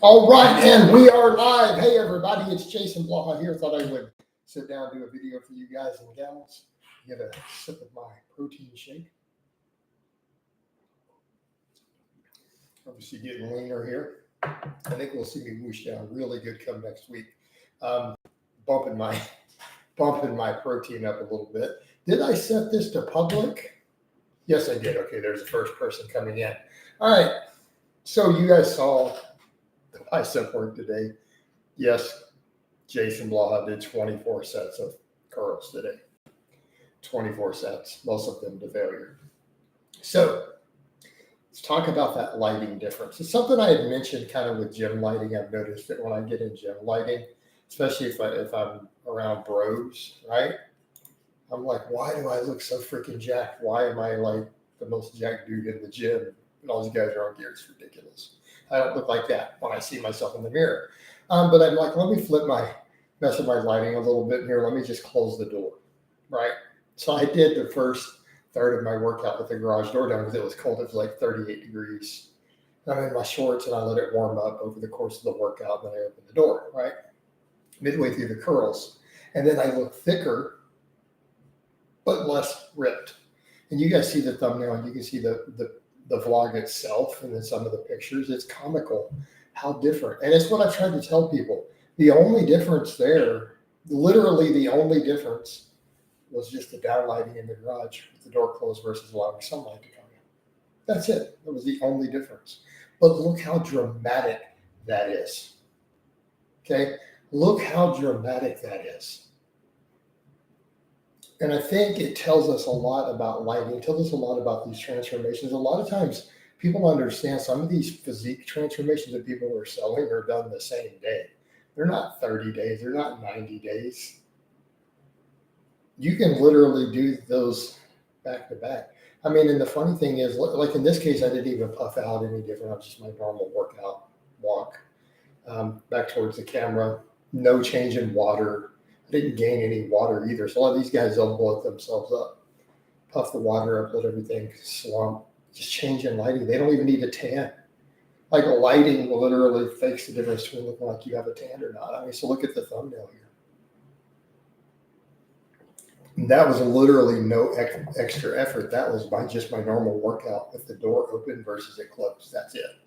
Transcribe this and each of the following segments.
All right, and we are live. Hey, everybody, it's Jason Blaha here. Thought I would sit down and do a video for you guys and gals. Get a sip of my protein shake. Obviously, getting leaner here. I think we'll see me whoosh down really good come next week. Um, bumping my bumping my protein up a little bit. Did I set this to public? Yes, I did. Okay, there's the first person coming in. All right, so you guys saw the bicep work today. Yes, Jason Blaha did 24 sets of curls today. 24 sets, most of them to failure. So let's talk about that lighting difference. It's something I had mentioned kind of with gym lighting. I've noticed that when I get in gym lighting, especially if I'm around bros, right? I'm like, why do I look so freaking jacked? Why am I like the most jacked dude in the gym? And all these guys are on gear. It's ridiculous. I don't look like that when I see myself in the mirror. But I'm like, let me mess with my lighting a little bit here. Let me just close the door, right? So I did the first third of my workout with the garage door down because it was cold. It was like 38 degrees. I'm in my shorts and I let it warm up over the course of the workout. Then I opened the door, right? Midway through the curls. And then I look thicker, but less ripped. And you guys see the thumbnail and you can see the vlog itself and then some of the pictures. It's comical how different. And it's what I've tried to tell people. The only difference there, literally the only difference, was just the downlighting in the garage with the door closed versus allowing sunlight to come in. That's it. That was the only difference. But look how dramatic that is. Okay? Look how dramatic that is. And I think it tells us a lot about lighting. It tells us a lot about these transformations. A lot of times people understand some of these physique transformations that people are selling are done the same day. They're not 30 days. They're not 90 days. You can literally do those back to back. I mean, and the funny thing is, like in this case, I didn't even puff out any different. I was just my normal workout walk back towards the camera. No change in water. I didn't gain any water either. So a lot of these guys, they'll blow themselves up, puff the water up, let everything slump. Just change in lighting. They don't even need a tan. Like lighting literally fakes the difference between looking like you have a tan or not. I mean, so look at the thumbnail here. And that was literally no extra effort. That was just my normal workout with the door open versus it closed. That's it.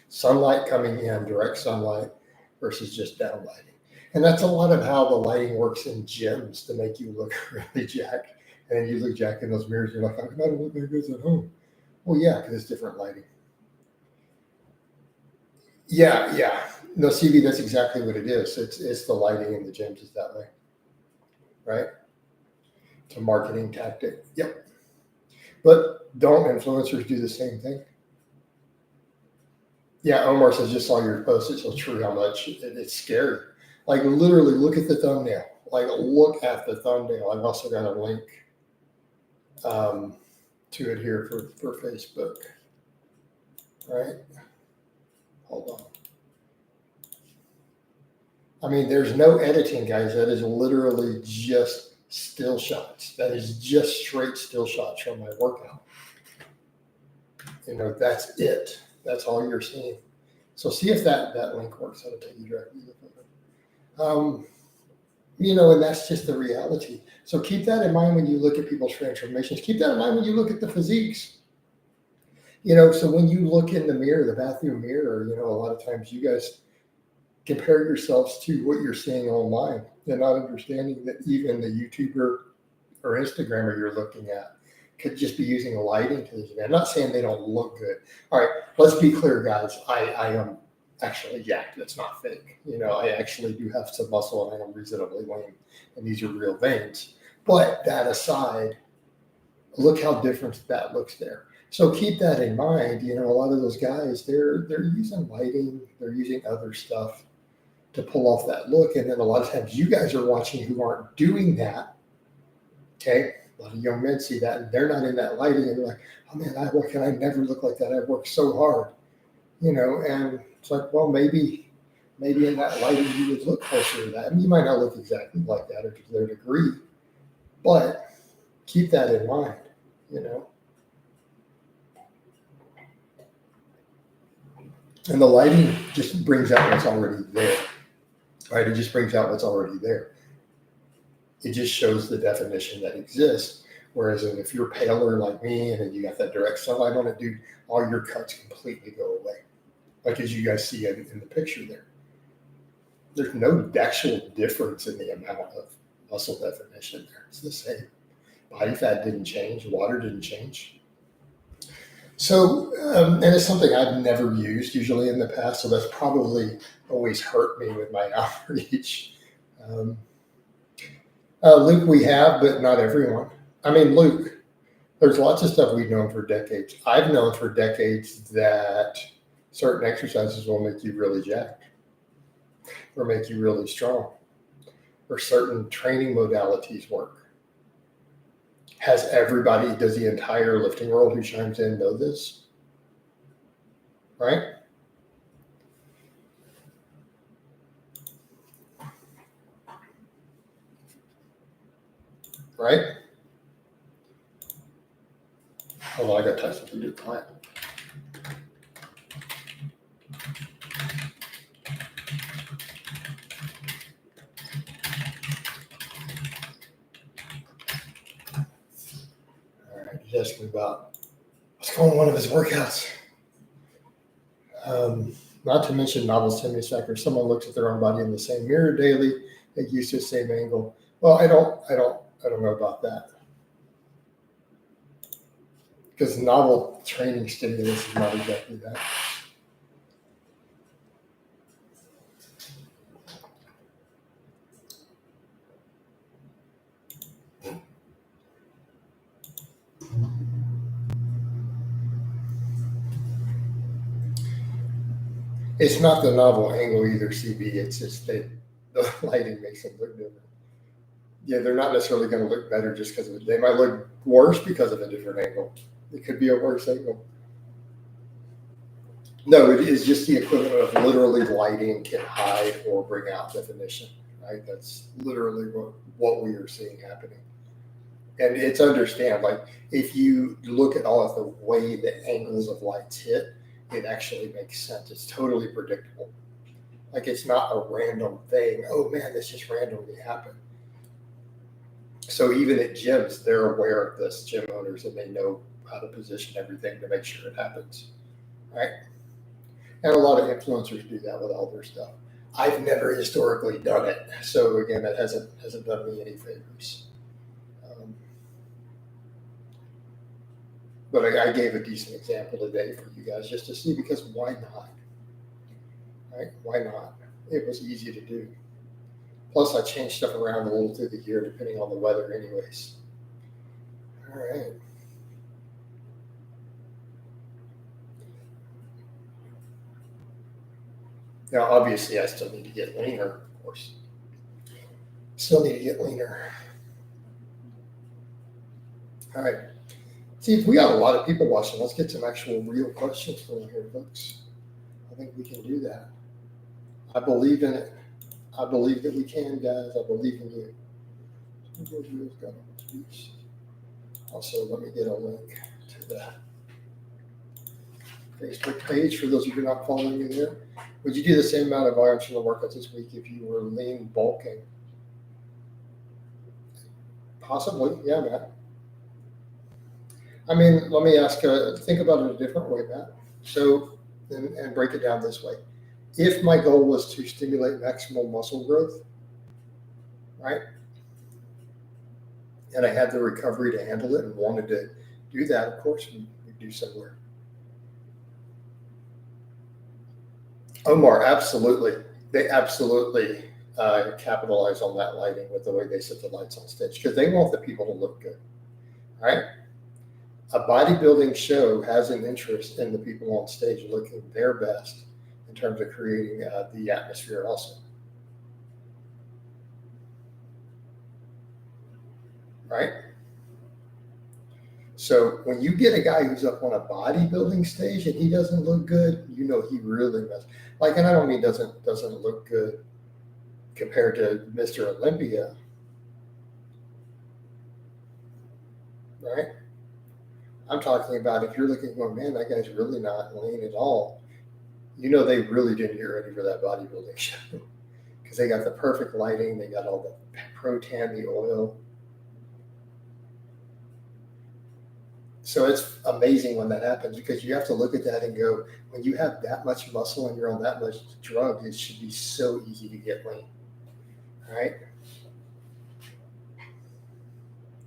Sunlight coming in, direct sunlight versus just downlighting. And that's a lot of how the lighting works in gyms to make you look really jacked. And you look jacked in those mirrors, you're like, I don't look like this at home. Well, yeah, because it's different lighting. Yeah. No, CB, that's exactly what it is. It's the lighting in the gyms is that way, right? It's a marketing tactic. Yep. But don't influencers do the same thing? Yeah, Omar says, just saw your post. It's so true how much it's scary. Like literally look at the thumbnail. Like look at the thumbnail. I've also got a link to it here for Facebook. Right? Hold on. I mean, there's no editing, guys. That is literally just still shots. That is just straight still shots from my workout. You know, that's it. That's all you're seeing. So see if that link works. That'll take you directly to the photo. You know, and that's just the reality. So keep that in mind when you look at people's transformations. Keep that in mind when you look at the physiques. You know, so when you look in the mirror, the bathroom mirror, you know, a lot of times you guys compare yourselves to what you're seeing online and not understanding that even the YouTuber or Instagrammer you're looking at could just be using lighting to this event. I'm not saying they don't look good. All right, let's be clear, guys. I am actually jacked. That's not fake. You know, I actually do have some muscle and I am reasonably lean, and these are real veins. But that aside, look how different that looks there. So keep that in mind. You know, a lot of those guys, they're using lighting, they're using other stuff to pull off that look. And then a lot of times you guys are watching who aren't doing that. Okay. A lot of young men see that and they're not in that lighting and they're like, oh man, why can I never look like that? I've worked so hard, you know, and it's like, well, maybe in that lighting you would look closer to that. I mean, you might not look exactly like that or to their degree, but keep that in mind, you know. And the lighting just brings out what's already there, right? It just brings out what's already there. It just shows the definition that exists. Whereas if you're paler like me and you got that direct sunlight on it, dude, all your cuts completely go away. Like as you guys see in the picture there. There's no actual difference in the amount of muscle definition there. It's the same. Body fat didn't change. Water didn't change. So, and it's something I've never used usually in the past, so that's probably always hurt me with my outreach. Luke, we have, but not everyone. I mean, Luke, there's lots of stuff we've known for decades. I've known for decades that certain exercises will make you really jacked or make you really strong, or certain training modalities work. Has everybody, does the entire lifting world who chimes in know this? Right? Right? Hold on, I got Tyson to do the client. All right, he's asking about what's going on one of his workouts. Not to mention novel stimulus factor. Someone looks at their own body in the same mirror daily. They use the same angle. Well, I don't know about that. Because novel training stimulus is not exactly that. It's not the novel angle either, CB. It's just that the lighting makes them look different. Yeah, they're not necessarily going to look better just because of it. They might look worse because of a different angle. It could be a worse angle. No, it is just the equivalent of literally lighting can hide or bring out definition, right? That's literally what we are seeing happening. And it's understand, like if you look at all of the way the angles of lights hit, it actually makes sense. It's totally predictable. Like it's not a random thing. Oh man, this just randomly happened. So even at gyms, they're aware of this, gym owners, and they know how to position everything to make sure it happens, right? And a lot of influencers do that with all their stuff. I've never historically done it, so again, that hasn't done me any favors. But I gave a decent example today for you guys just to see, because why not? Right? Why not? It was easy to do. Plus, I changed stuff around a little through the year depending on the weather, anyways. All right. Now, obviously, I still need to get leaner, of course. Still need to get leaner. All right. See, if we got a lot of people watching, let's get some actual real questions from here, folks. I think we can do that. I believe in it. I believe that we can, guys. I believe in you. Also, let me get a link to the Facebook page for those of you who are not following me there. Would you do the same amount of volume from the workouts this week if you were lean bulking? Possibly, yeah, Matt. I mean, let me ask, think about it a different way, Matt. So, and break it down this way. If my goal was to stimulate maximal muscle growth, right, and I had the recovery to handle it and wanted to do that, of course, we do similar. Omar, absolutely. They absolutely capitalize on that lighting with the way they set the lights on stage, because they want the people to look good, right? A bodybuilding show has an interest in the people on stage looking their best in terms of creating the atmosphere also. Right? So when you get a guy who's up on a bodybuilding stage and he doesn't look good, you know he really messed. Like, and I don't mean doesn't look good compared to Mr. Olympia, right? I'm talking about if you're looking, going, man, that guy's really not lean at all. You know, they really didn't get ready for that bodybuilding show because they got the perfect lighting, they got all the protan, the oil. So it's amazing when that happens because you have to look at that and go, when you have that much muscle and you're on that much drug, it should be so easy to get lean, right?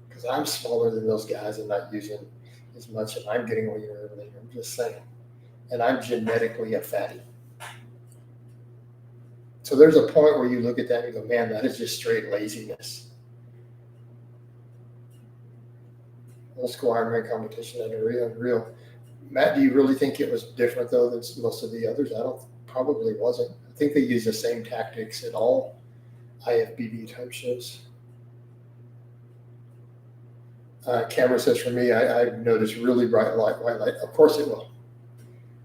Because I'm smaller than those guys and not using as much, and I'm getting leaner and leaner. I'm just saying. And I'm genetically a fatty. So there's a point where you look at that and you go, man, that is just straight laziness. Old school Ironman competition and unreal. Matt, do you really think it was different though than most of the others? I don't. Probably wasn't. I think they use the same tactics at all IFBB type shows. Camera says for me, I've noticed really bright light, white light. Of course it will.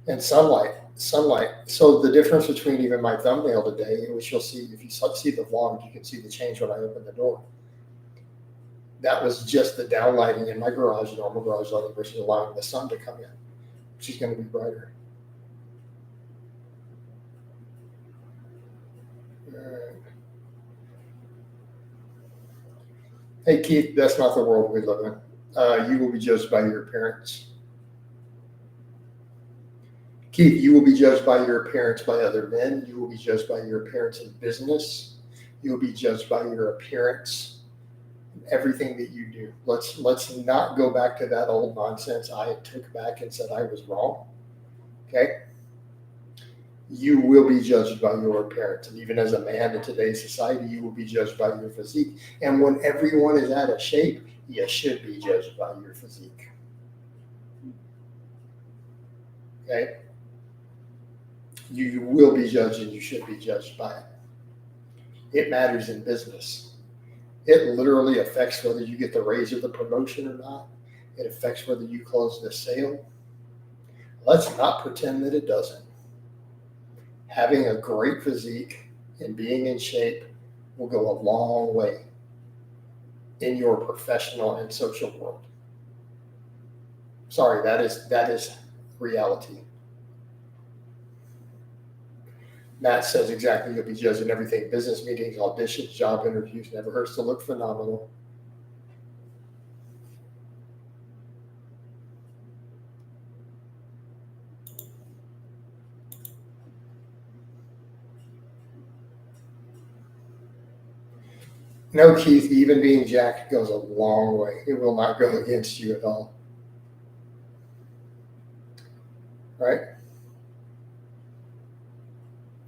And sunlight. So the difference between even my thumbnail today, which you'll see if you see the vlog, you can see the change when I open the door. That was just the downlighting in my garage, normal garage lighting, versus allowing the sun to come in, which is going to be brighter. All right. Hey Keith, that's not the world we live in. You will be judged by your appearance. Keith, you will be judged by your appearance by other men. You will be judged by your appearance in business. You will be judged by your appearance in everything that you do. Let's not go back to that old nonsense I took back and said I was wrong. Okay? You will be judged by your appearance. And even as a man in today's society, you will be judged by your physique. And when everyone is out of shape, you should be judged by your physique. Okay? You will be judged and you should be judged by it. It matters in business. It literally affects whether you get the raise or the promotion or not. It affects whether you close the sale. Let's not pretend that it doesn't. Having a great physique and being in shape will go a long way in your professional and social world. Sorry, that is reality. Matt says exactly, you'll be judged in everything. Business meetings, auditions, job interviews, never hurts to look phenomenal. No, Keith, even being jacked goes a long way. It will not go against you at all. Right?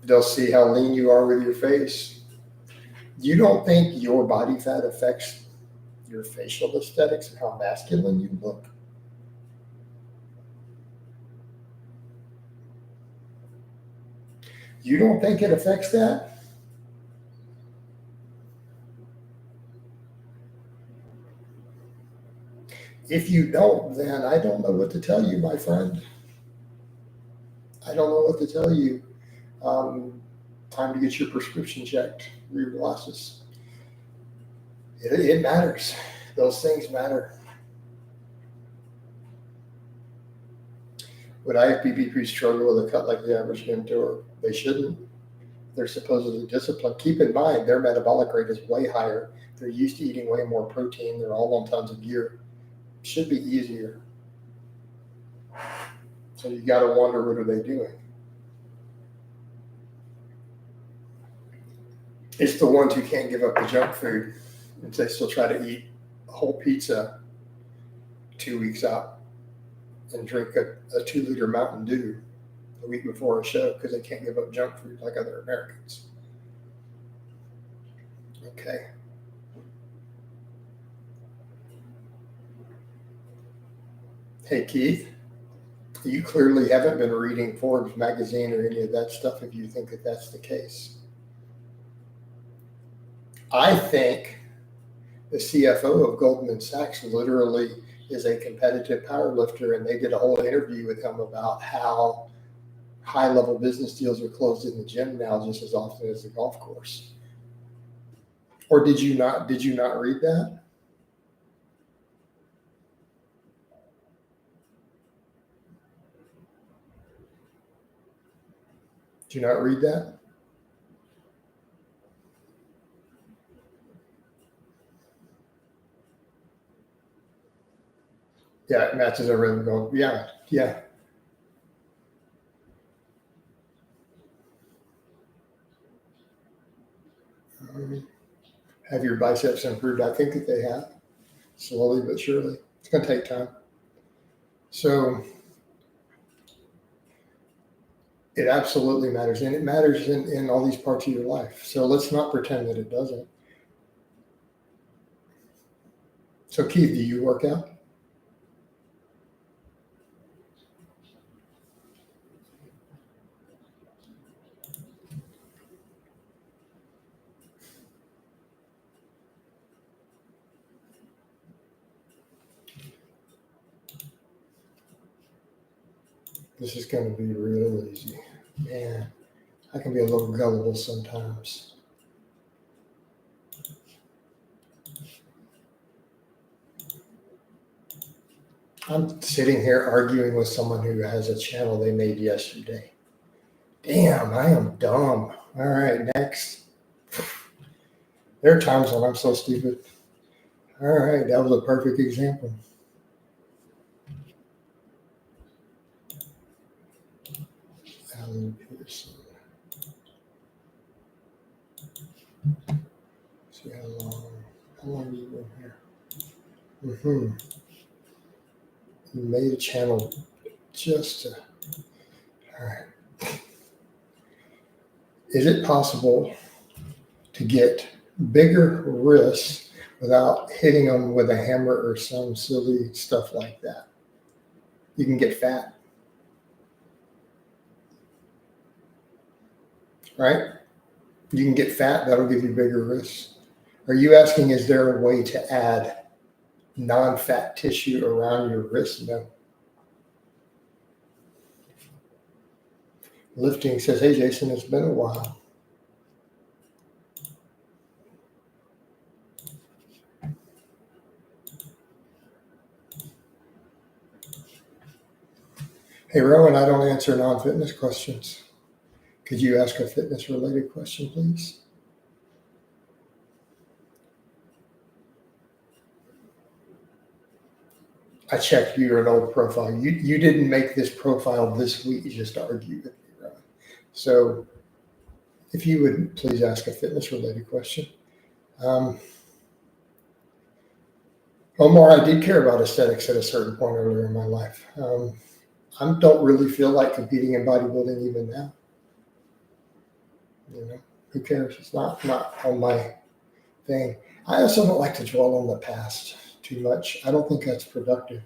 They'll see how lean you are with your face. You don't think your body fat affects your facial aesthetics and how masculine you look? You don't think it affects that? If you don't, then I don't know what to tell you, my friend. I don't know what to tell you. Time to get your prescription checked, your glasses. It matters. Those things matter. Would IFBB struggle with a cut like the average gym tour? They shouldn't. They're supposedly disciplined. Keep in mind, their metabolic rate is way higher. They're used to eating way more protein. They're all on tons of gear. Should be easier. So you got to wonder, what are they doing? It's the ones who can't give up the junk food and they still try to eat a whole pizza 2 weeks out and drink a 2-liter Mountain Dew the week before a show because they can't give up junk food like other Americans. Okay. Hey, Keith, you clearly haven't been reading Forbes magazine or any of that stuff if you think that that's the case. I think the CFO of Goldman Sachs literally is a competitive powerlifter, and they did a whole interview with him about how high-level business deals are closed in the gym now just as often as the golf course. Or did you not read that? Do you not read that? Yeah, it matches our rhythm going. Yeah, yeah. Have your biceps improved? I think that they have, slowly but surely. It's going to take time. So it absolutely matters, and it matters in all these parts of your life. So let's not pretend that it doesn't. So Keith, do you work out? This is going to be real easy. Man, I can be a little gullible sometimes. I'm sitting here arguing with someone who has a channel they made yesterday. Damn, I am dumb. All right, next. There are times when I'm so stupid. All right, that was a perfect example. Alan Pearson. See how long you been here? Mm-hmm. You made a channel just to, all right. Is it possible to get bigger wrists without hitting them with a hammer or some silly stuff like that? You can get fat, right? You can get fat, that'll give you bigger wrists. Are you asking, is there a way to add non-fat tissue around your wrist? No. Lifting says, hey, Jason, it's been a while. Hey, Rowan, I don't answer non-fitness questions. Could you ask a fitness-related question, please? I checked your old profile. You didn't make this profile this week. You just argued with me, Rowan. So if you would please ask a fitness-related question. Omar, I did care about aesthetics at a certain point earlier in my life. I don't really feel like competing in bodybuilding even now. You know, who cares? It's not on my thing. I also don't like to dwell on the past too much. I don't think that's productive.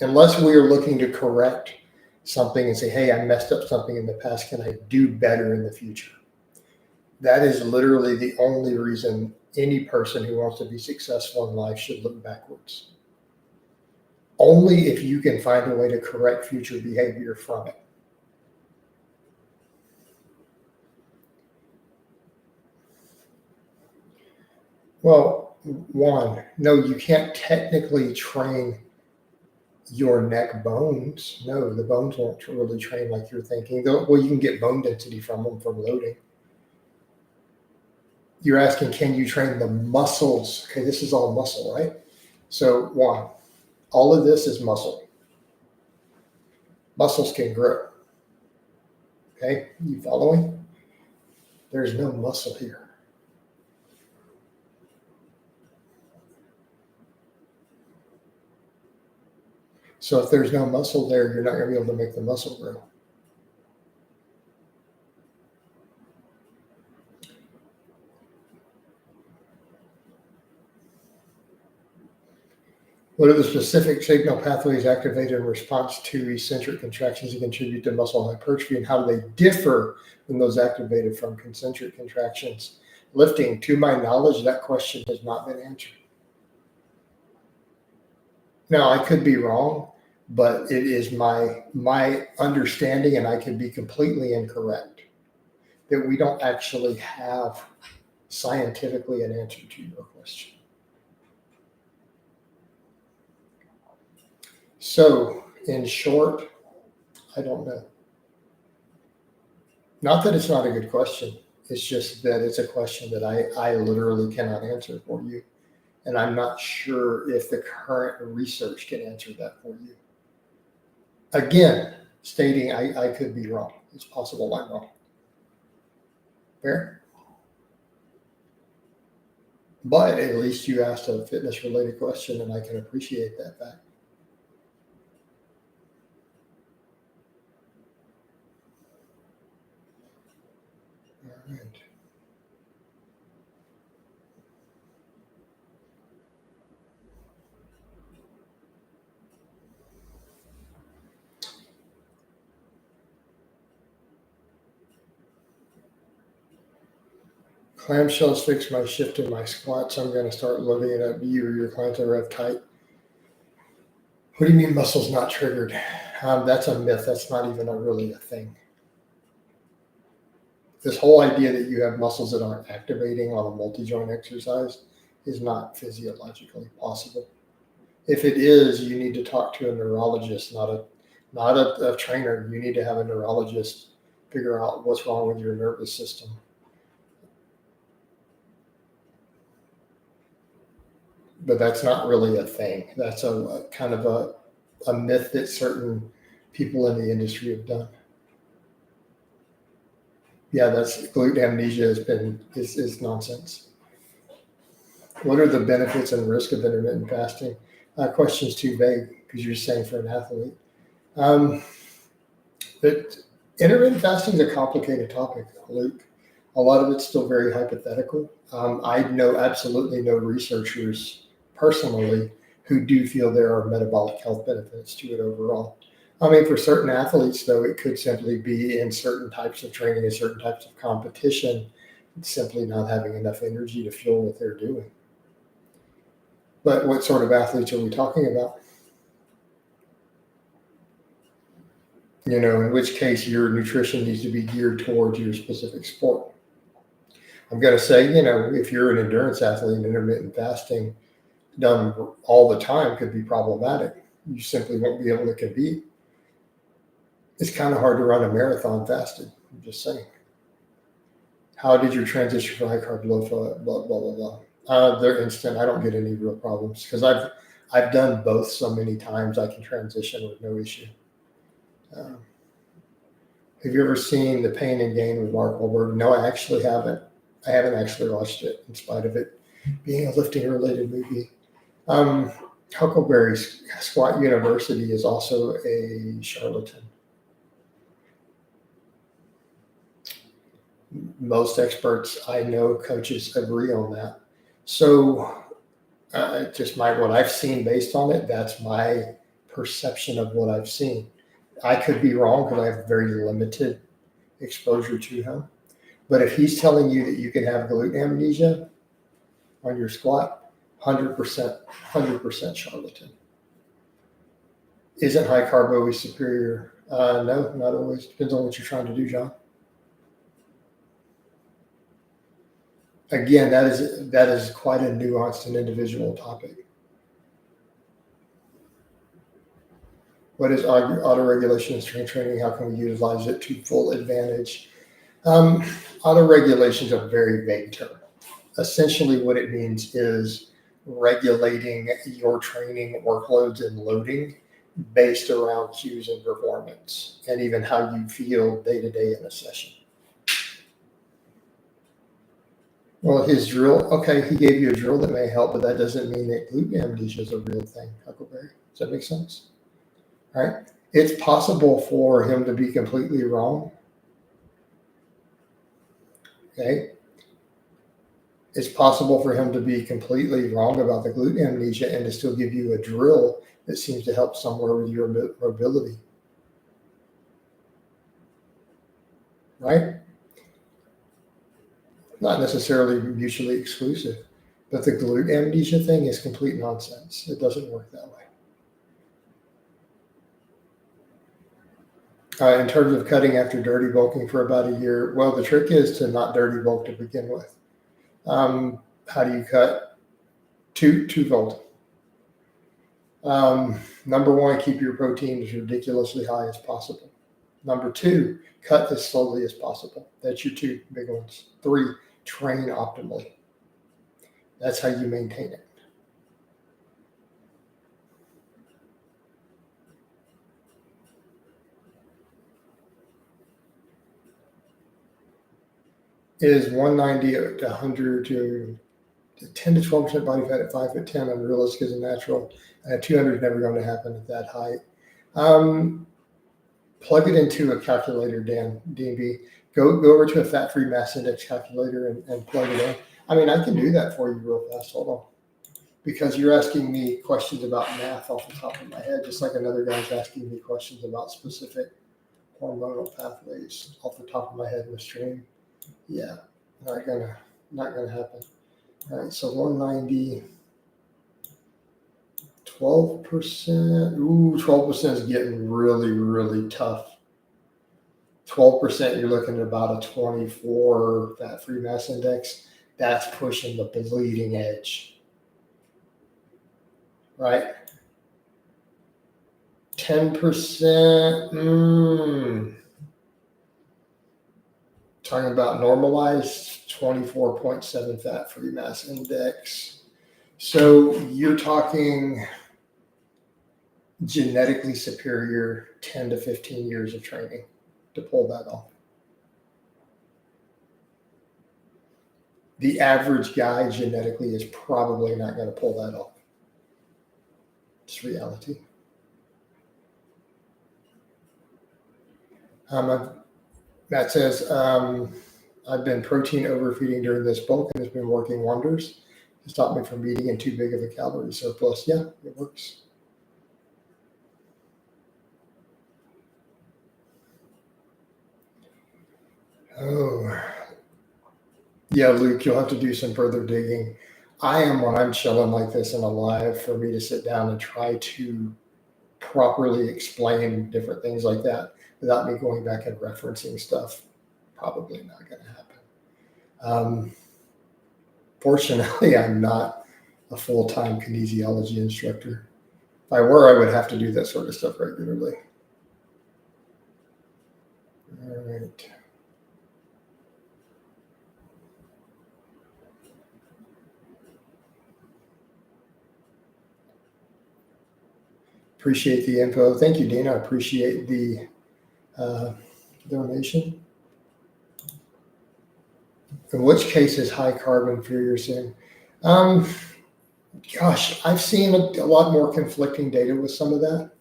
Unless we are looking to correct something and say, hey, I messed up something in the past. Can I do better in the future? That is literally the only reason any person who wants to be successful in life should look backwards. Only if you can find a way to correct future behavior from it. Well, one, no, you can't technically train your neck bones. No, the bones won't really train like you're thinking. Well, you can get bone density from them from loading. You're asking, can you train the muscles? Okay, this is all muscle, right? So one, all of this is muscle. Muscles can grow. Okay, you following? There's no muscle here. So if there's no muscle there, you're not going to be able to make the muscle grow. What are the specific signal pathways activated in response to eccentric contractions that contribute to muscle hypertrophy, and how do they differ when those activated from concentric contractions? Lifting, to my knowledge, that question has not been answered. Now, I could be wrong, but it is my understanding, and I could be completely incorrect, that we don't actually have scientifically an answer to your question. So, in short, I don't know. Not that it's not a good question. It's just that it's a question that I literally cannot answer for you. And I'm not sure if the current research can answer that for you. Again, stating I could be wrong. It's possible I'm wrong. Fair? But at least you asked a fitness related question, and I can appreciate that fact. All right. Clamshells fix my shift in my squats. I'm going to start looking at you or your clients are rev tight. What do you mean muscles not triggered? That's a myth. That's not even really a thing. This whole idea that you have muscles that aren't activating on a multi-joint exercise is not physiologically possible. If it is, you need to talk to a neurologist, not a trainer. You need to have a neurologist figure out what's wrong with your nervous system. But that's not really a thing. That's a kind of a myth that certain people in the industry have done. Yeah, that's glute amnesia is nonsense. What are the benefits and risk of intermittent fasting? Question's too vague because you're saying for an athlete. But intermittent fasting is a complicated topic, Luke. A lot of it's still very hypothetical. I know absolutely no researchers personally who do feel there are metabolic health benefits to it overall. I mean, for certain athletes, though, it could simply be in certain types of training and certain types of competition, simply not having enough energy to fuel what they're doing. But what sort of athletes are we talking about? In which case your nutrition needs to be geared towards your specific sport. I'm going to say, if you're an endurance athlete, intermittent fasting done all the time could be problematic. You simply won't be able to compete. It's kind of hard to run a marathon fasted. I'm just saying. How did your transition from high carb, low fat, blah, blah, blah, blah? They're instant. I don't get any real problems because I've done both so many times I can transition with no issue. Have you ever seen The Pain and Gain with Mark Wahlberg? No, I actually haven't. I haven't actually watched it in spite of it being a lifting related movie. Huckleberry Squat University is also a charlatan. Most experts I know, coaches, agree on that. So just what I've seen based on it, that's my perception of what I've seen. I could be wrong because I have very limited exposure to him. But if he's telling you that you can have glute amnesia on your squat, 100% charlatan. Isn't high carb always superior? No, not always. Depends on what you're trying to do, John. Again, that is quite a nuanced and individual topic. What is autoregulation and strength training? How can we utilize it to full advantage? Autoregulation is a very vague term. Essentially, what it means is regulating your training workloads and loading based around cues and performance, and even how you feel day to day in a session. Well, his drill, okay, he gave you a drill that may help, but that doesn't mean that glute amnesia is a real thing, Huckleberry. Does that make sense? All right. It's possible for him to be completely wrong. Okay. It's possible for him to be completely wrong about the glute amnesia and to still give you a drill that seems to help somewhere with your mobility. Right? Not necessarily mutually exclusive, but the glute amnesia thing is complete nonsense. It doesn't work that way. In terms of cutting after dirty bulking for about a year, well, the trick is to not dirty bulk to begin with. How do you cut? Twofold. Number one, keep your protein as ridiculously high as possible. Number 2, cut as slowly as possible. That's your 2 big ones. 3, train optimally. That's how you maintain it. Is 190 to 100 to 10 to 12% body fat at 5'10" unrealistic as a natural. 200 is never going to happen at that height. Plug it into a calculator, Dan, DB. Go over to a fat-free mass index calculator and plug it in. I mean, I can do that for you real fast. Hold on. Because you're asking me questions about math off the top of my head, just like another guy's asking me questions about specific hormonal pathways off the top of my head in the stream. Yeah, not gonna happen. All right, so 190, 12%. Ooh, 12% is getting really, really tough. 12%, you're looking at about a 24 fat-free mass index. That's pushing the bleeding edge, right? 10%, talking about normalized 24.7 fat-free mass index. So you're talking genetically superior 10 to 15 years of training to pull that off. The average guy genetically is probably not going to pull that off. It's reality. Matt says, I've been protein overfeeding during this bulk and it's been working wonders. It stopped me from eating in too big of a calorie surplus. Yeah, it works. Oh, yeah, Luke, you'll have to do some further digging. I am, when I'm chilling like this in a live, for me to sit down and try to properly explain different things like that without me going back and referencing stuff, probably not going to happen. Fortunately, I'm not a full-time kinesiology instructor. If I were, I would have to do that sort of stuff regularly. All right. Appreciate the info. Thank you, Dana. I appreciate the donation. In which case is high carb inferior sin? Gosh, I've seen a lot more conflicting data with some of that.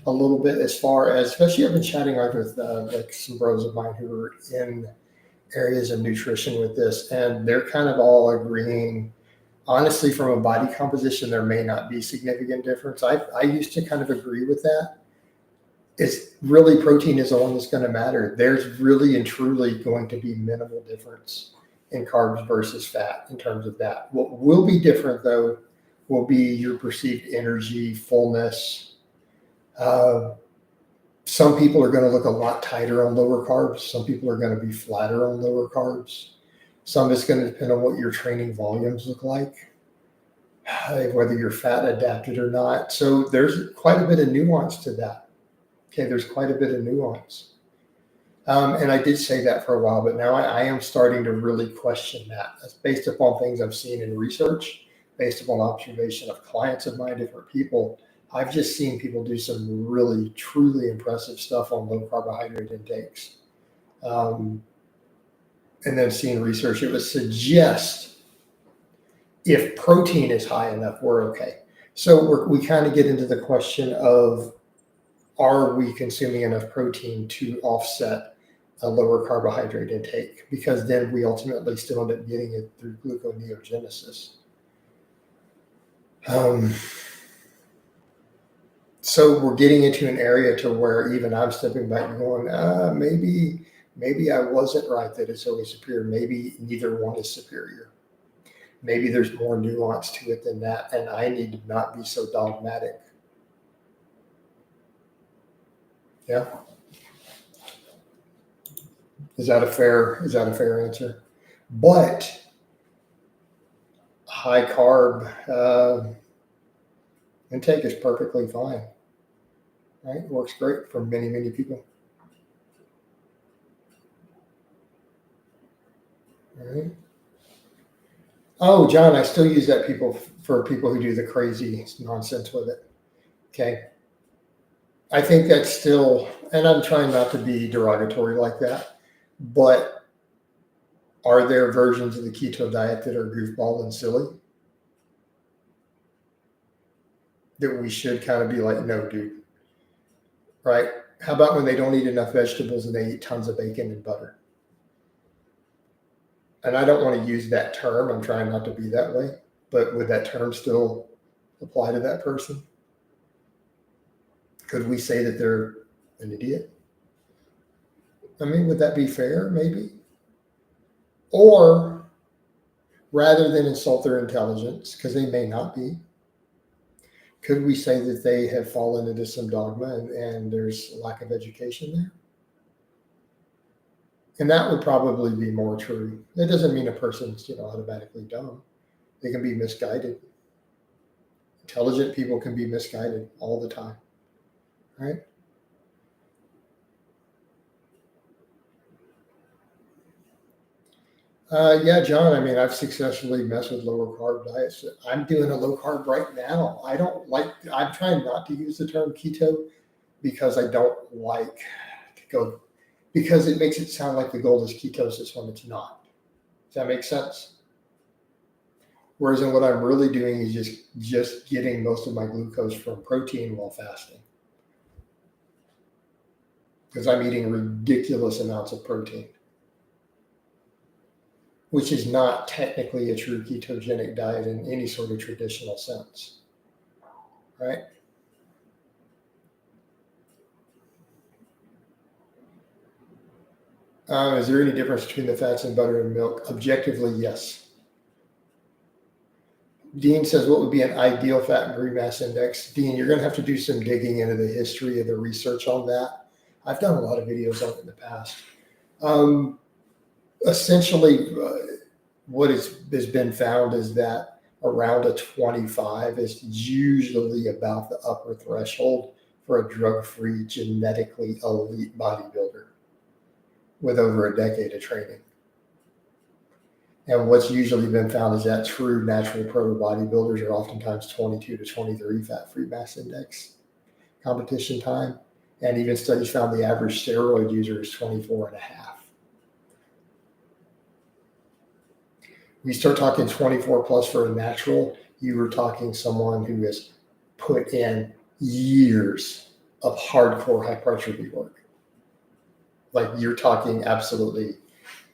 A little bit, as far as, especially I've been chatting with like some bros of mine who are in areas of nutrition with this, and they're kind of all agreeing. Honestly, from a body composition, there may not be significant difference. I used to kind of agree with that. It's really protein is the one that's going to matter. There's really and truly going to be minimal difference in carbs versus fat in terms of that. What will be different, though, will be your perceived energy, fullness. Some people are going to look a lot tighter on lower carbs. Some people are going to be flatter on lower carbs. Some is going to depend on what your training volumes look like, whether you're fat adapted or not. So there's quite a bit of nuance to that. Okay, there's quite a bit of nuance. And I did say that for a while, but now I am starting to really question that. That's based upon things I've seen in research, based upon observation of clients of mine, different people. I've just seen people do some really, truly impressive stuff on low carbohydrate intakes. And then seeing research, it would suggest if protein is high enough, we're okay. So we kind of get into the question of, are we consuming enough protein to offset a lower carbohydrate intake? Because then we ultimately still end up getting it through gluconeogenesis. So we're getting into an area to where even I'm stepping back and going, maybe I wasn't right that it's always superior. Maybe neither one is superior. Maybe there's more nuance to it than that, and I need to not be so dogmatic. Yeah. Is that a fair answer? But high carb intake is perfectly fine. Right? Works great for many, many people. Right? Oh, John, I still use that for people who do the crazy nonsense with it. Okay. I think that's still, and I'm trying not to be derogatory like that, but are there versions of the keto diet that are goofball and silly that we should kind of be like, no, dude, right? How about when they don't eat enough vegetables and they eat tons of bacon and butter? And I don't want to use that term. I'm trying not to be that way, but would that term still apply to that person? Could we say that they're an idiot? I mean, would that be fair? Maybe. Or rather than insult their intelligence, because they may not be, could we say that they have fallen into some dogma and there's a lack of education there? And that would probably be more true. That doesn't mean a person's, automatically dumb. They can be misguided. Intelligent people can be misguided all the time, right? Yeah, John, I mean, I've successfully messed with lower carb diets. I'm doing a low carb right now. I'm trying not to use the term keto because I don't like to go, because it makes it sound like the goal is ketosis when it's not. Does that make sense? Whereas in what I'm really doing is just getting most of my glucose from protein while fasting. Because I'm eating ridiculous amounts of protein, which is not technically a true ketogenic diet in any sort of traditional sense, right? Is there any difference between the fats in butter and milk? Objectively, yes. Dean says, what would be an ideal fat and body mass index? Dean, you're going to have to do some digging into the history of the research on that. I've done a lot of videos on it in the past. Essentially, what has been found is that around a 25 is usually about the upper threshold for a drug-free, genetically elite bodybuilder with over a decade of training. And what's usually been found is that true natural pro bodybuilders are oftentimes 22 to 23 fat-free mass index competition time. And even studies found the average steroid user is 24 and a half. We start talking 24 plus for a natural, you were talking someone who has put in years of hardcore hypertrophy work. Like you're talking absolutely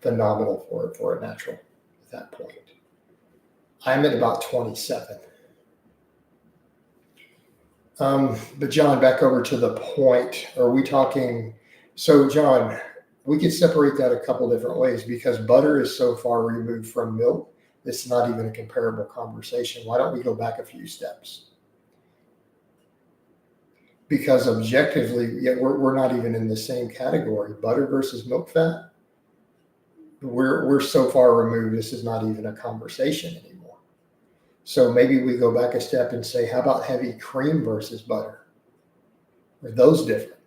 phenomenal for a natural at that point. I'm at about 27. But John, back over to the point, are we talking, so John, we could separate that a couple different ways because butter is so far removed from milk, it's not even a comparable conversation. Why don't we go back a few steps? Because objectively, we're not even in the same category. Butter versus milk fat, we're so far removed, this is not even a conversation anymore. So maybe we go back a step and say, how about heavy cream versus butter? Are those different?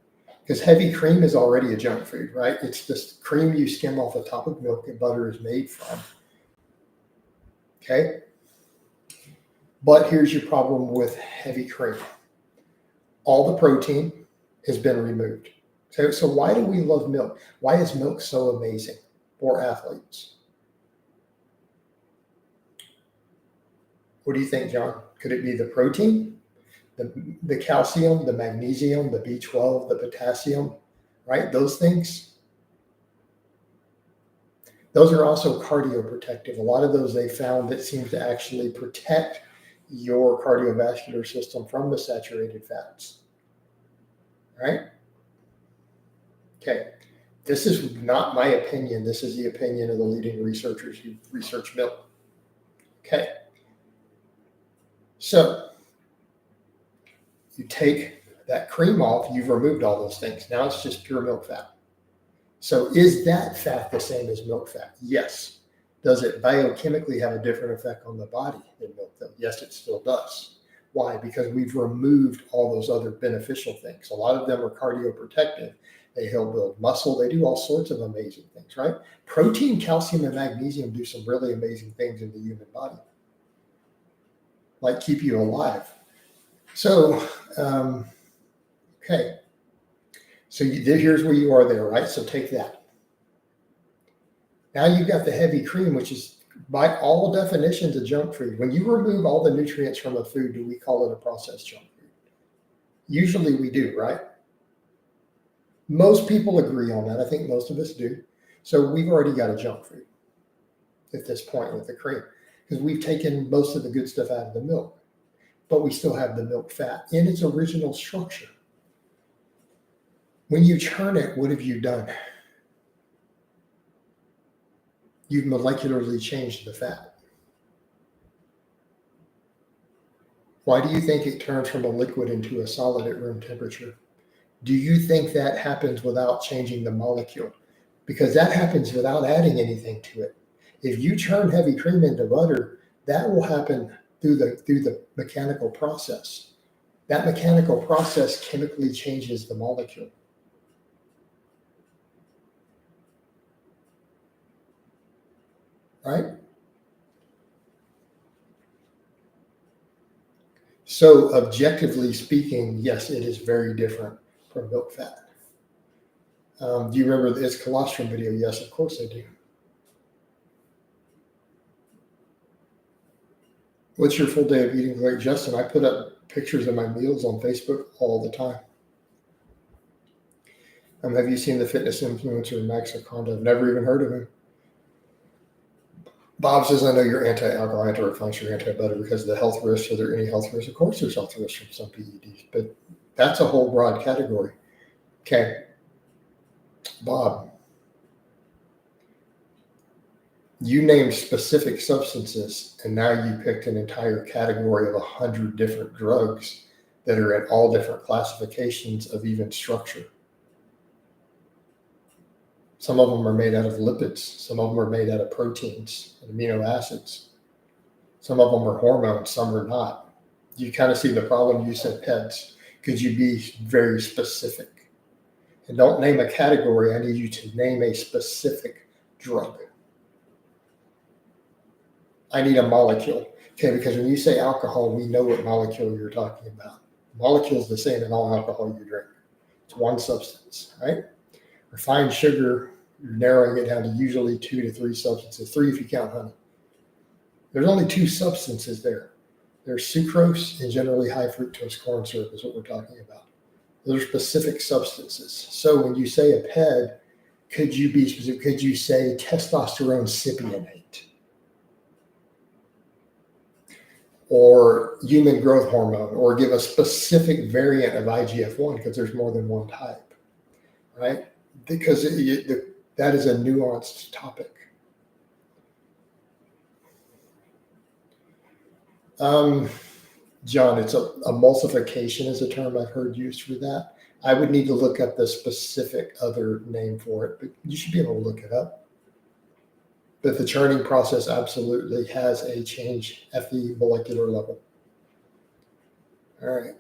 Because heavy cream is already a junk food, right? It's just cream you skim off the top of milk and butter is made from. Okay? But here's your problem with heavy cream. All the protein has been removed. So why do we love milk? Why is milk so amazing for athletes? What do you think, John? Could it be the protein, the calcium, the magnesium, the B12, the potassium, right? Those things. Those are also cardioprotective. A lot of those they found that seems to actually protect your cardiovascular system from the saturated fats, right? Okay. This is not my opinion. This is the opinion of the leading researchers who research milk. Okay. So you take that cream off, you've removed all those things. Now it's just pure milk fat. So is that fat the same as milk fat? Yes. Does it biochemically have a different effect on the body than milk though? Yes, it still does. Why? Because we've removed all those other beneficial things. A lot of them are cardioprotective. They help build muscle. They do all sorts of amazing things, right? Protein, calcium, and magnesium do some really amazing things in the human body, like keep you alive. So, okay. So here's where you are there, right? So take that. Now you've got the heavy cream, which is by all definitions a junk food. When you remove all the nutrients from a food, do we call it a processed junk food? Usually we do, right? Most people agree on that. I think most of us do. So we've already got a junk food at this point with the cream because we've taken most of the good stuff out of the milk, but we still have the milk fat in its original structure. When you churn it, what have you done? You've molecularly changed the fat. Why do you think it turns from a liquid into a solid at room temperature? Do you think that happens without changing the molecule? Because that happens without adding anything to it. If you churn heavy cream into butter, that will happen through the mechanical process. That mechanical process chemically changes the molecule. Right? So objectively speaking, yes, it is very different from milk fat. Do you remember this colostrum video? Yes, of course I do. What's your full day of eating like? Justin, I put up pictures of my meals on Facebook all the time. Have you seen the fitness influencer Max Akonda? I've never even heard of him. Bob says, I know you're anti-alcohol, anti-refined, anti-butter because of the health risks. Are there any health risks? Of course there's health risks from some PEDs, but that's a whole broad category. Okay. Bob, you named specific substances, and now you picked an entire category of 100 different drugs that are in all different classifications of even structure. Some of them are made out of lipids. Some of them are made out of proteins and amino acids. Some of them are hormones. Some are not. You kind of see the problem. You said PEDs. Could you be very specific? And don't name a category. I need you to name a specific drug. I need a molecule. Okay, because when you say alcohol, we know what molecule you're talking about. Molecule is the same in all alcohol you drink. It's one substance, right? Refined sugar, you're narrowing it down to usually 2 to 3 substances, 3 if you count honey. There's only 2 substances there. There's sucrose and generally high fructose corn syrup is what we're talking about. Those are specific substances. So when you say a PED, could you be specific? Could you say testosterone cypionate? Or human growth hormone, or give a specific variant of IGF-1 because there's more than one type, right? Because that is a nuanced topic. John, it's emulsification is a term I've heard used for that. I would need to look up the specific other name for it, but you should be able to look it up. But the churning process absolutely has a change at the molecular level. All right.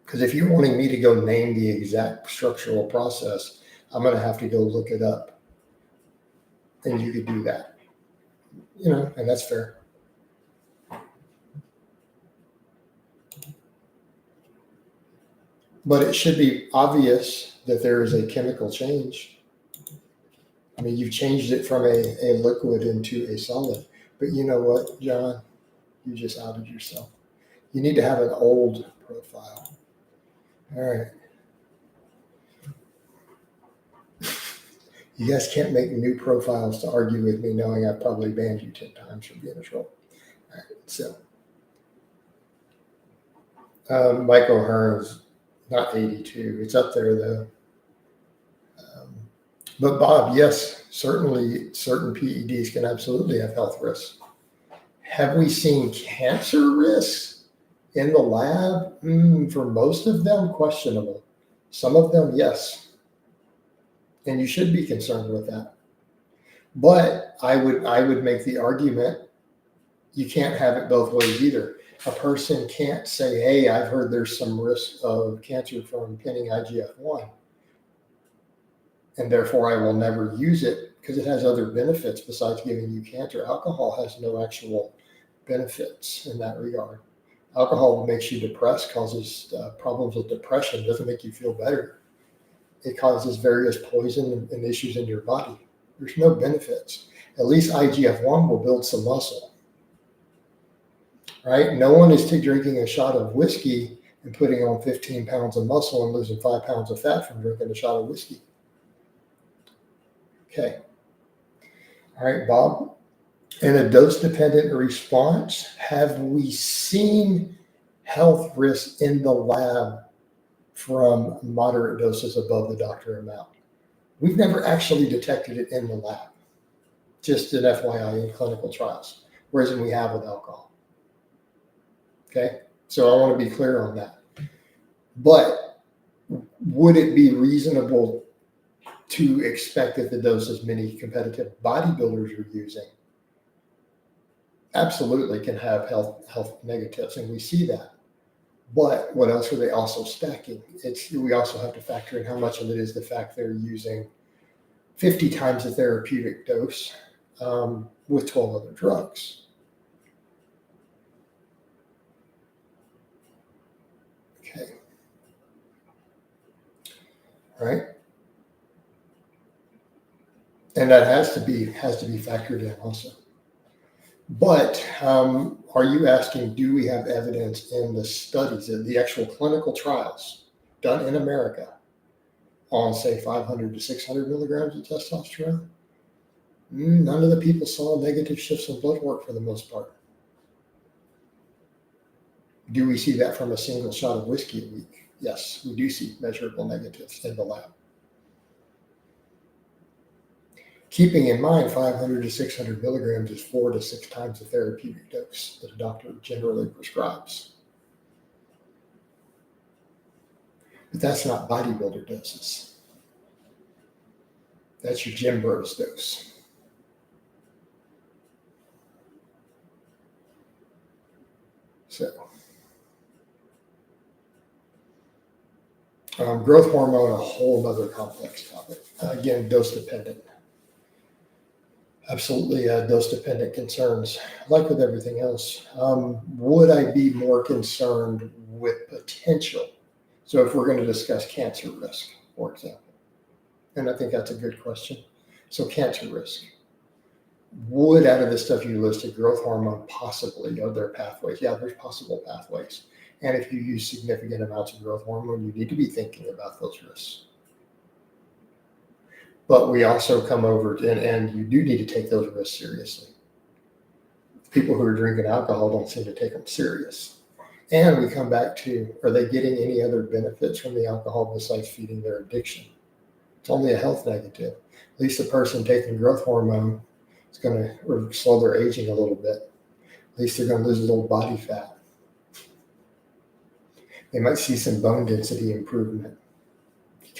Because if you're wanting me to go name the exact structural process, I'm going to have to go look it up. And you could do that. And that's fair. But it should be obvious that there is a chemical change. I mean, you've changed it from a liquid into a solid. But you know what, John? You just outed yourself. You need to have an old profile. All right. You guys can't make new profiles to argue with me knowing I've probably banned you 10 times from being a troll. All right. So, Michael Hearns, not 82. It's up there, though. But Bob, yes, certainly certain PEDs can absolutely have health risks. Have we seen cancer risks in the lab? For most of them, questionable. Some of them, yes. And you should be concerned with that. But I would make the argument you can't have it both ways either. A person can't say, hey, I've heard there's some risk of cancer from pinning IGF-1, and therefore I will never use it because it has other benefits besides giving you cancer. Alcohol has no actual benefits in that regard. Alcohol makes you depressed, causes problems with depression, doesn't make you feel better. It causes various poison and issues in your body. There's no benefits. At least IGF-1 will build some muscle, right? No one is drinking a shot of whiskey and putting on 15 pounds of muscle and losing 5 pounds of fat from drinking a shot of whiskey. Okay. All right, Bob. In a dose-dependent response, have we seen health risks in the lab from moderate doses above the doctor amount? We've never actually detected it in the lab, just an FYI in clinical trials, whereas we have with alcohol. Okay, so I want to be clear on that. But would it be reasonable to expect that the doses many competitive bodybuilders are using absolutely can have health negatives, and we see that. But what else are they also stacking? We also have to factor in how much of it is the fact they're using 50 times the therapeutic dose with 12 other drugs. Okay. Right. And that has to be factored in also. But are you asking, do we have evidence in the studies, in the actual clinical trials done in America on, say, 500 to 600 milligrams of testosterone? None of the people saw negative shifts in blood work for the most part. Do we see that from a single shot of whiskey a week? Yes, we do see measurable negatives in the lab. Keeping in mind 500 to 600 milligrams is 4 to 6 times the therapeutic dose that a doctor generally prescribes. But that's not bodybuilder doses. That's your gym bros dose. So, growth hormone, a whole other complex topic. Again, dose dependent. Absolutely dose-dependent concerns, like with everything else. Would I be more concerned with potential? So if we're going to discuss cancer risk, for example, and I think that's a good question. So cancer risk. Would, out of the stuff you listed, growth hormone possibly, are there pathways? Yeah, there's possible pathways. And if you use significant amounts of growth hormone, you need to be thinking about those risks. But we also come over and you do need to take those risks seriously. People who are drinking alcohol don't seem to take them serious. And we come back to, are they getting any other benefits from the alcohol besides feeding their addiction? It's only a health negative. At least the person taking growth hormone is going to slow their aging a little bit. At least they're going to lose a little body fat. They might see some bone density improvement.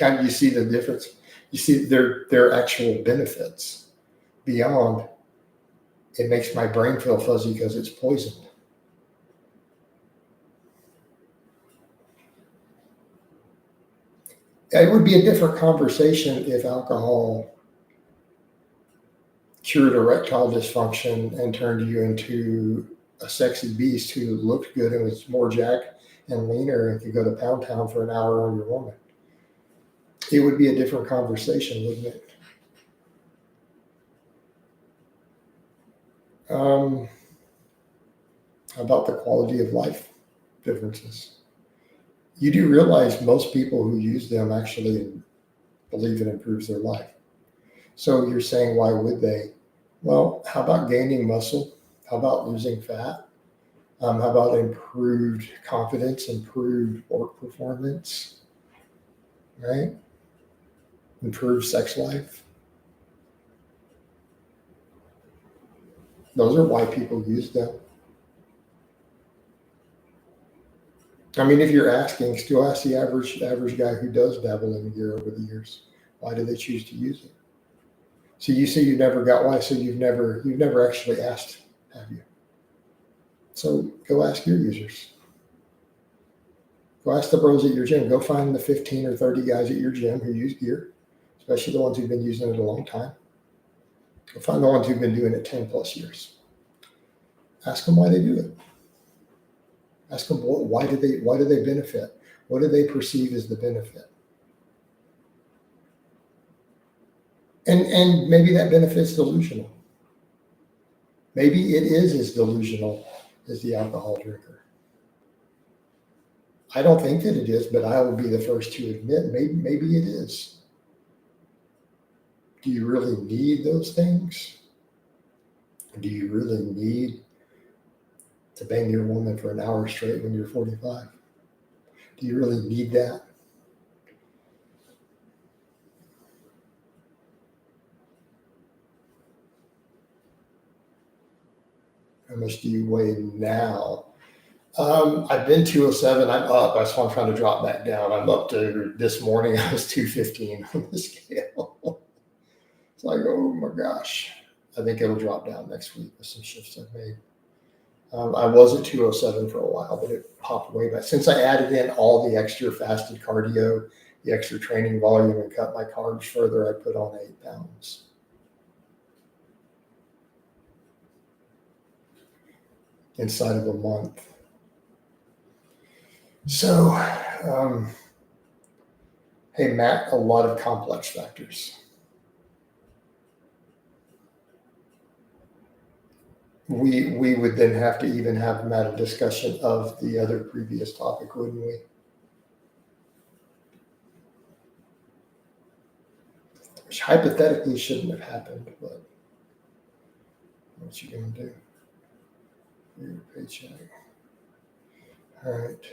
You see the difference. You see their actual benefits beyond it makes my brain feel fuzzy because it's poisoned. It would be a different conversation if alcohol cured erectile dysfunction and turned you into a sexy beast who looked good and was more jacked and leaner and could go to Pound Town for an hour on your woman. It would be a different conversation, wouldn't it? How about the quality of life differences? You do realize most people who use them actually believe it improves their life. So you're saying, why would they? Well, how about gaining muscle? How about losing fat? How about improved confidence, improved work performance, right? Improved sex life. Those are why people use them. I mean, if you're asking, still ask the average guy who does dabble in gear over the years, why do they choose to use it? So you say you never got why, so you've never actually asked, have you? So go ask your users. Go ask the bros at your gym. Go find the 15 or 30 guys at your gym who use gear, especially the ones who've been using it a long time. Go find the ones who've been doing it 10 plus years. Ask them why they do it. Ask them why do they benefit? What do they perceive as the benefit? And maybe that benefit's delusional. Maybe it is as delusional as the alcohol drinker. I don't think that it is, but I will be the first to admit maybe it is. Do you really need those things? Do you really need to bang your woman for an hour straight when you're 45? Do you really need that? How much do you weigh now? I've been 207. I'm up. That's why I'm trying to drop back down. I'm up to this morning. I was 215 on the scale. It's like, oh my gosh. I think it'll drop down next week with some shifts I've made. I was at 207 for a while, but it popped way back. Since I added in all the extra fasted cardio, the extra training volume, and cut my carbs further, I put on 8 pounds. Inside of a month. So, hey, Matt, a lot of complex factors. We would then have to even have Matt a discussion of the other previous topic, wouldn't we? Which hypothetically shouldn't have happened, but what you gonna do for your paycheck? All right.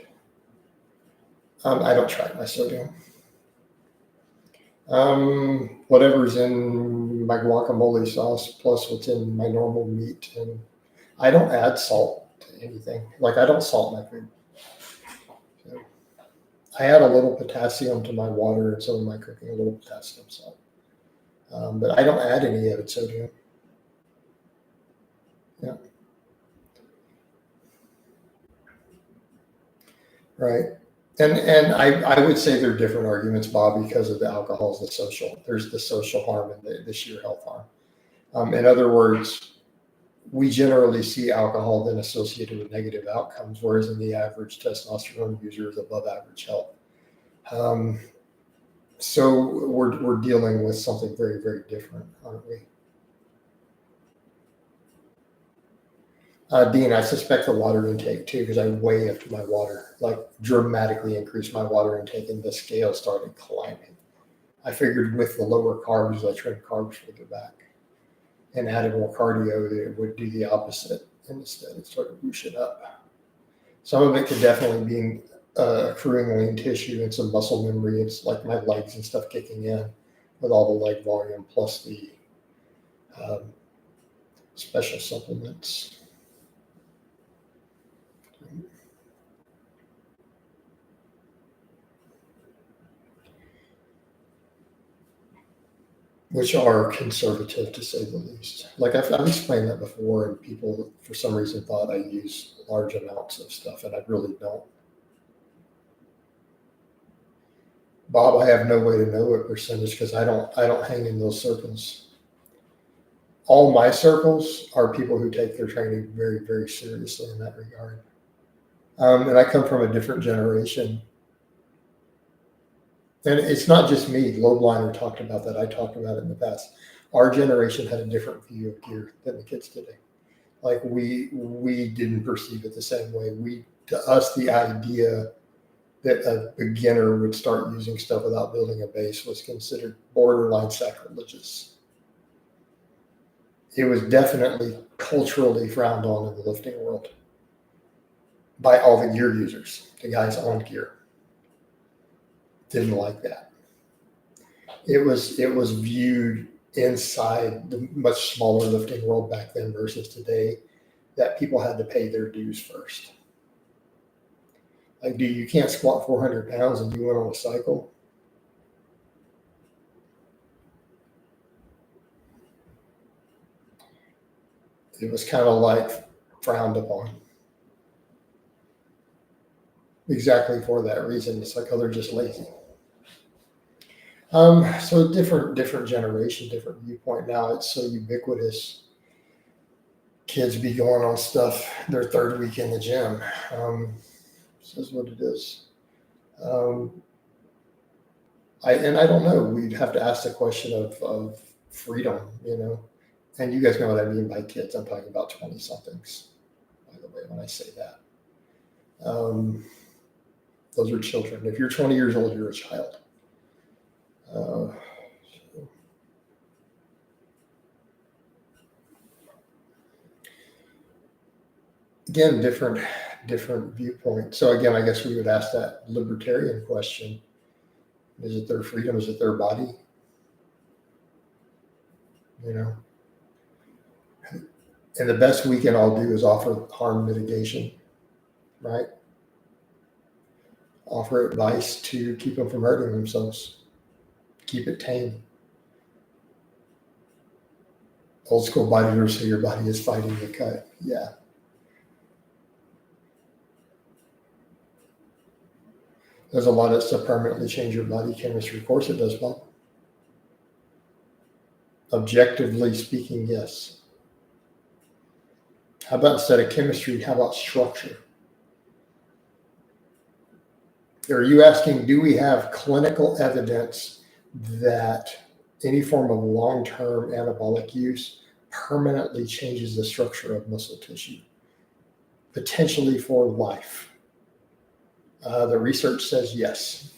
I don't track my sodium. Whatever's in my guacamole sauce plus what's in my normal meat, and I don't add salt to anything. Like I don't salt my food. So I add a little potassium to my water and some of my cooking, a little potassium salt. But I don't add any added sodium. Yeah. Right. And I would say they're different arguments, Bob, because of the alcohol's the social. There's the social harm and the sheer health harm. In other words, we generally see alcohol then associated with negative outcomes, whereas in the average testosterone user is above average health. So we're dealing with something very, very different, aren't we? Dean, I suspect the water intake too, because I way upped my water, like dramatically increased my water intake, and the scale started climbing. I figured with the lower carbs, I trimmed carbs further back and added more cardio, it would do the opposite. And instead, it started whooshing up. Some of it could definitely be accruing lean tissue and some muscle memory. It's like my legs and stuff kicking in with all the leg volume plus the special supplements. Which are conservative to say the least. Like I've explained that before, and people for some reason thought I use large amounts of stuff, and I really don't. Bob, I have no way to know what percentage because I don't hang in those circles. All my circles are people who take their training very, very seriously in that regard. And I come from a different generation. And it's not just me. Lobeliner talked about that. I talked about it in the past. Our generation had a different view of gear than the kids today. Like we didn't perceive it the same way. To us, the idea that a beginner would start using stuff without building a base was considered borderline sacrilegious. It was definitely culturally frowned on in the lifting world by all the gear users, the guys on gear. Didn't like that. It was viewed inside the much smaller lifting world back then versus today that people had to pay their dues first. Like, dude, you can't squat 400 pounds and you went on a cycle. It was kind of like frowned upon. exactly for that reason. It's like, oh, they're just lazy. So different generation, different viewpoint. Now it's so ubiquitous. Kids be going on stuff their third week in the gym. This is what it is. I don't know. We'd have to ask the question of freedom, And you guys know what I mean by kids. I'm talking about 20 somethings, by the way, when I say that. Those are children. If you're 20 years old, you're a child. Again, different viewpoint. So again, I guess we would ask that libertarian question. Is it their freedom? Is it their body? And the best we can all do is offer harm mitigation, right? Offer advice to keep them from hurting themselves. Keep it tame. Old school bodybuilders say your body is fighting the cut. Yeah. There's a lot that's to permanently change your body chemistry. Of course it does, Bob. Objectively speaking, yes. How about instead of chemistry, how about structure? Are you asking, do we have clinical evidence that any form of long-term anabolic use permanently changes the structure of muscle tissue, potentially for life? The research says yes.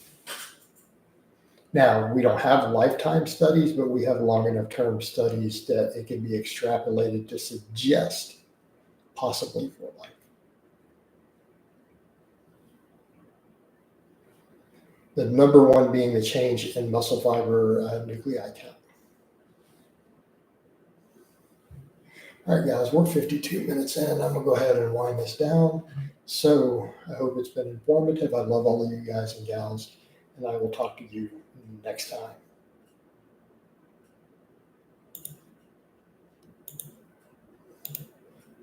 Now, we don't have lifetime studies, but we have long enough term studies that it can be extrapolated to suggest possibly for life. The number one being the change in muscle fiber nuclei count. All right, guys, we're 52 minutes in. I'm going to go ahead and wind this down. So I hope it's been informative. I love all of you guys and gals, and I will talk to you next time.